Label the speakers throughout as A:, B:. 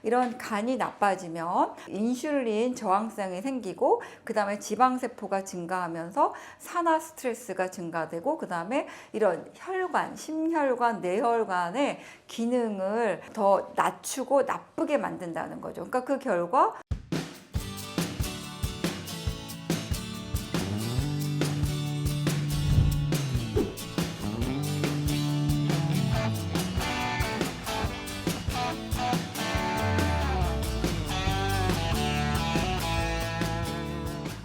A: 이런 간이 나빠지면 인슐린 저항성이 생기고 그 다음에 지방세포가 증가하면서 산화 스트레스가 증가되고 그 다음에 이런 혈관, 심혈관, 뇌혈관의 기능을 더 낮추고 나쁘게 만든다는 거죠. 그러니까 그 결과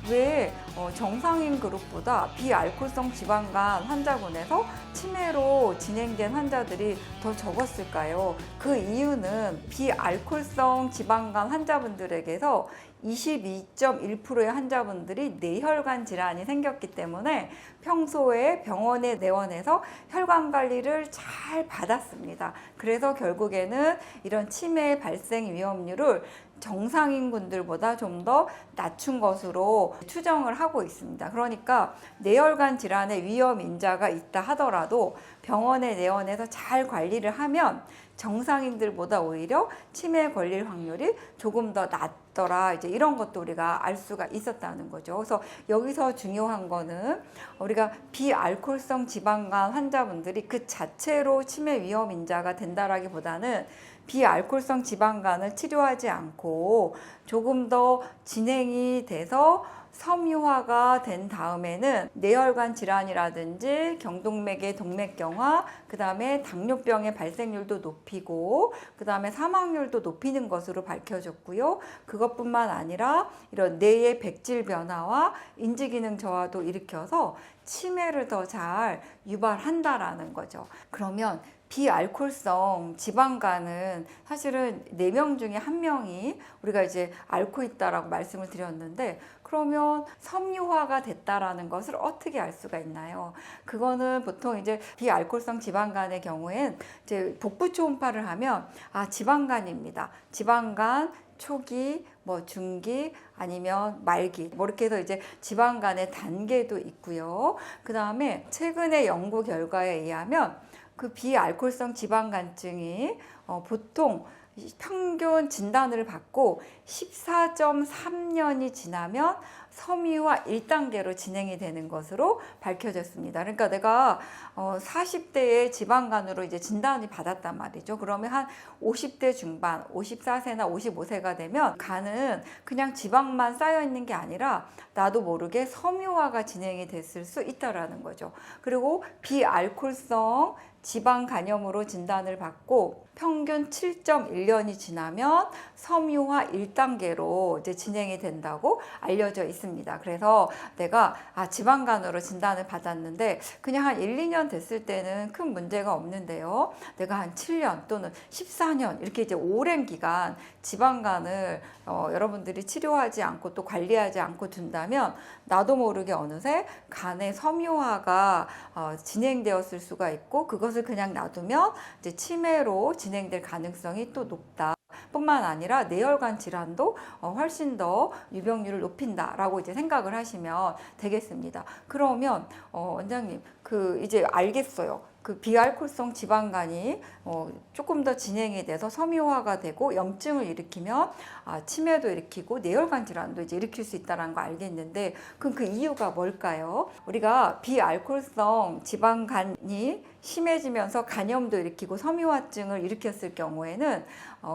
A: 왜 정상인 그룹보다 비알코올성 지방간 환자군에서 치매로 진행된 환자들이 더 적었을까요? 그 이유는 비알코올성 지방간 환자분들에게서 22.1%의 환자분들이 뇌혈관 질환이 생겼기 때문에 평소에 병원에 내원해서 혈관 관리를 잘 받았습니다. 그래서 결국에는 이런 치매 발생 위험률을 정상인분들보다 좀 더 낮춘 것으로 추정을 하고 있습니다. 그러니까 뇌혈관 질환의 위험 인자가 있다 하더라도 병원에 내원해서 잘 관리를 하면 정상인들보다 오히려 치매에 걸릴 확률이 조금 더 낮더라. 이제 이런 것도 우리가 알 수가 있었다는 거죠. 그래서 여기서 중요한 거는 우리가 비알코올성 지방간 환자분들이 그 자체로 치매 위험 인자가 된다라기보다는 비알코올성 지방간을 치료하지 않고 조금 더 진행이 돼서 섬유화가 된 다음에는 뇌혈관 질환이라든지 경동맥의 동맥경화, 그 다음에 당뇨병의 발생률도 높이고 그 다음에 사망률도 높이는 것으로 밝혀졌고요. 그것뿐만 아니라 이런 뇌의 백질 변화와 인지기능 저하도 일으켜서 치매를 더 잘 유발한다라는 거죠. 그러면 비알코올성 지방간은 사실은 4명 중에 1명이 우리가 이제 앓고 있다라고 말씀을 드렸는데, 그러면 섬유화가 됐다라는 것을 어떻게 알 수가 있나요? 그거는 보통 이제 비알코올성 지방간의 경우엔 이제 복부 초음파를 하면 지방간입니다. 지방간 초기, 중기, 아니면 말기, 이렇게 해서 이제 지방간의 단계도 있고요. 그 다음에 최근의 연구 결과에 의하면 그 비알코올성 지방간증이 보통 평균 진단을 받고 14.3년이 지나면 섬유화 1단계로 진행이 되는 것으로 밝혀졌습니다. 그러니까 내가 40대의 지방간으로 이제 진단이 받았단 말이죠. 그러면 한 50대 중반, 54세나 55세가 되면 간은 그냥 지방만 쌓여 있는 게 아니라 나도 모르게 섬유화가 진행이 됐을 수 있다라는 거죠. 그리고 비알코올성 지방 간염으로 진단을 받고 평균 7.1년이 지나면 섬유화 1단계로 이제 진행이 된다고 알려져 있습니다. 그래서 내가 지방간으로 진단을 받았는데 그냥 한 1, 2년 됐을 때는 큰 문제가 없는데요. 내가 한 7년 또는 14년 이렇게 이제 오랜 기간 지방간을 여러분들이 치료하지 않고 또 관리하지 않고 둔다면 나도 모르게 어느새 간의 섬유화가 진행되었을 수가 있고, 그것을 그냥 놔두면 이제 치매로 진행될 가능성이 또 높다. 뿐만 아니라 뇌혈관 질환도 훨씬 더 유병률을 높인다라고 이제 생각을 하시면 되겠습니다. 그러면 원장님, 이제 알겠어요. 그 비알코올성 지방간이 조금 더 진행이 돼서 섬유화가 되고 염증을 일으키면 치매도 일으키고 뇌혈관 질환도 이제 일으킬 수 있다는 거 알겠는데, 그럼 그 이유가 뭘까요? 우리가 비알코올성 지방간이 심해지면서 간염도 일으키고 섬유화증을 일으켰을 경우에는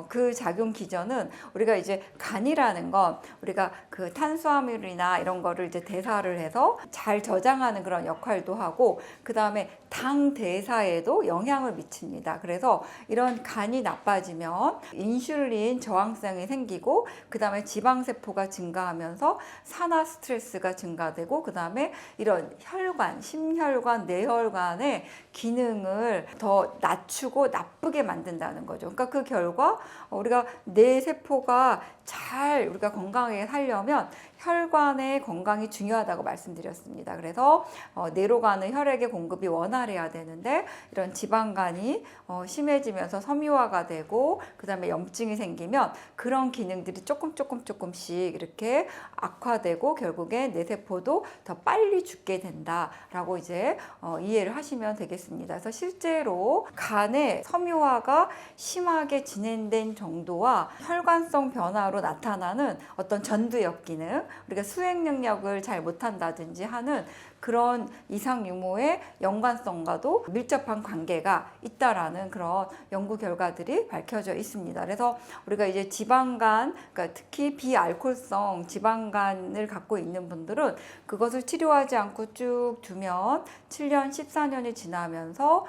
A: 그 작용 기전은 우리가 이제 간이라는 건 우리가 그 탄수화물이나 이런 거를 이제 대사를 해서 잘 저장하는 그런 역할도 하고, 그 다음에 당 대사에도 영향을 미칩니다. 그래서 이런 간이 나빠지면 인슐린 저항성이 생기고 그 다음에 지방세포가 증가하면서 산화 스트레스가 증가되고 그 다음에 이런 혈관, 심혈관, 뇌혈관의 기능을 더 낮추고 나쁘게 만든다는 거죠. 그러니까 그 결과 우리가 뇌세포가 잘 우리가 건강하게 살려면 혈관의 건강이 중요하다고 말씀드렸습니다. 그래서 뇌로 가는 혈액의 공급이 원활해야 되는데 이런 지방간이 심해지면서 섬유화가 되고 그 다음에 염증이 생기면 그런 기능들이 조금씩 이렇게 악화되고 결국에 뇌세포도 더 빨리 죽게 된다라고 이제 이해를 하시면 되겠습니다. 있습니다. 그래서 실제로 간의 섬유화가 심하게 진행된 정도와 혈관성 변화로 나타나는 어떤 전두엽 기능, 우리가 수행 능력을 잘 못한다든지 하는 그런 이상 유무의 연관성과도 밀접한 관계가 있다라는 그런 연구 결과들이 밝혀져 있습니다. 그래서 우리가 이제 지방간, 그러니까 특히 비알코올성 지방간을 갖고 있는 분들은 그것을 치료하지 않고 쭉 두면 7년, 14년이 지나면서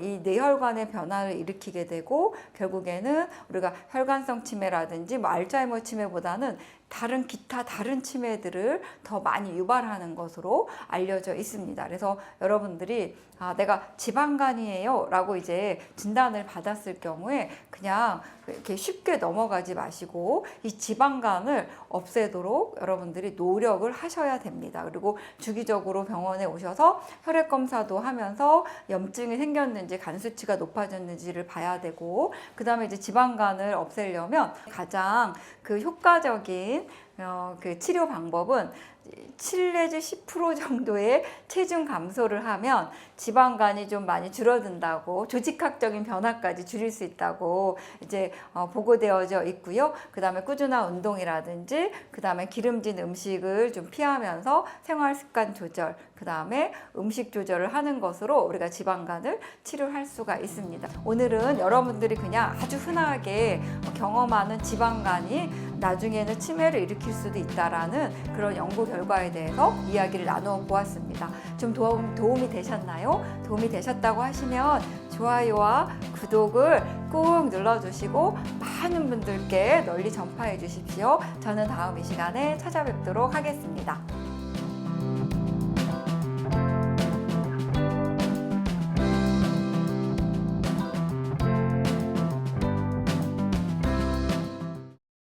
A: 이 뇌혈관의 변화를 일으키게 되고 결국에는 우리가 혈관성 치매라든지 뭐 알츠하이머 치매보다는 기타 다른 치매들을 더 많이 유발하는 것으로 알려져 있습니다. 그래서 여러분들이 내가 지방간이에요 라고 이제 진단을 받았을 경우에 그냥 이렇게 쉽게 넘어가지 마시고 이 지방간을 없애도록 여러분들이 노력을 하셔야 됩니다. 그리고 주기적으로 병원에 오셔서 혈액 검사도 하면서 염증이 생겼는지 간 수치가 높아졌는지를 봐야 되고, 그 다음에 이제 지방간을 없애려면 가장 그 효과적인 그 치료 방법은 7 내지 10% 정도의 체중 감소를 하면 지방간이 좀 많이 줄어든다고, 조직학적인 변화까지 줄일 수 있다고 이제 보고되어져 있고요. 그 다음에 꾸준한 운동이라든지 그 다음에 기름진 음식을 좀 피하면서 생활 습관 조절, 그 다음에 음식 조절을 하는 것으로 우리가 지방간을 치료할 수가 있습니다. 오늘은 여러분들이 그냥 아주 흔하게 경험하는 지방간이 나중에는 치매를 일으킬 수도 있다라는 그런 연구 결과에 대해서 이야기를 나누어 보았습니다. 좀 도움이 되셨나요? 도움이 되셨다고 하시면 좋아요와 구독을 꾹 눌러주시고 많은 분들께 널리 전파해 주십시오. 저는 다음 이 시간에 찾아뵙도록 하겠습니다.